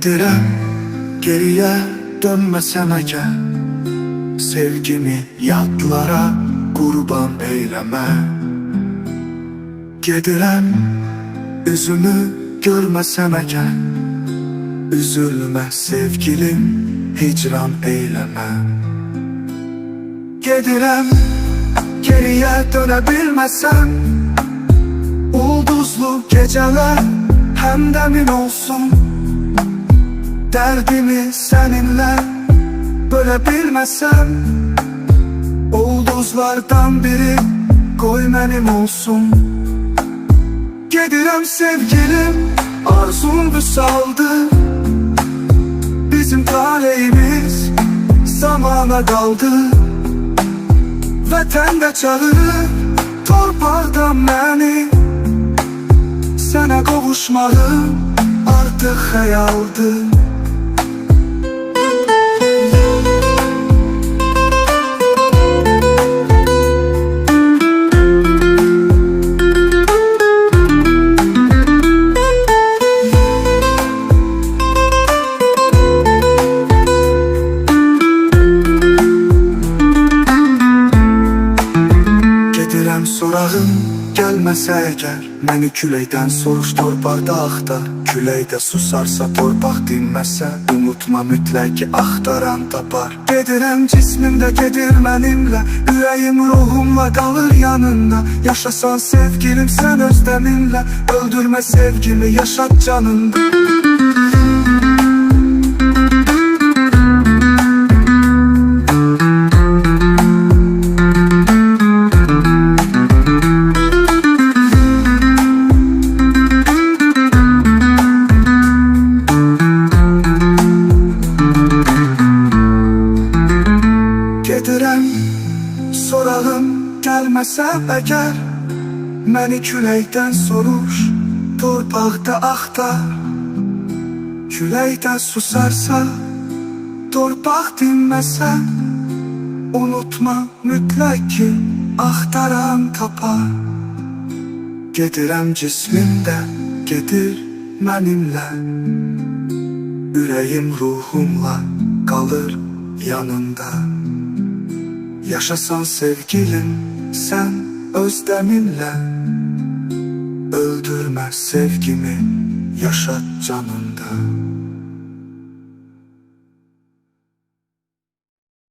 Gedirəm geriyə dönməsəm əgər, sevgimi yadlara qurban eyləmə. Gedirəm üzünü görməsəm əgər, üzülmə sevgilim, hicran eyləmə. Gedirəm geriyə dönə bilməsəm, ulduzlu gecələr həmdəmin olsun. Dərdimi səninlə bölə bilməsəm, ulduzlardan biri qoy mənim olsun. Gedirəm sevgilim, arzum vüsaldı. Bizim taleyimiz zamana qaldı. Vətəndə çağırır torpaqdan məni, sənə qovuşmağım artıq xəyaldır. Sorağım gəlməsə əgər, məni küləkdən soruş, torpaqda axtar. Küləkdə susarsa, torpaq dinməsə, unutma mütləq ki, axtaran tapar. Gedirəm cismimdə, gedir mənimlə, ürəyim ruhumla qalır yanında. Yaşasan sevgilim sən özləminlə, öldürmə sevgimi, yaşat canında. Gedirəm, sorağım gəlməsə əgər, məni küləkdən soruş, torpaqda axtar. Küləkdə susarsa, torpaq dinməsə, unutma mütləq ki, axtaran tapar. Gedirəm cismimdə, gedir mənimlə, ürəyim ruhumla qalır yanında. Yaşasan sevgilim sən özləminlə, öldürmə sevgimi, yaşat canında.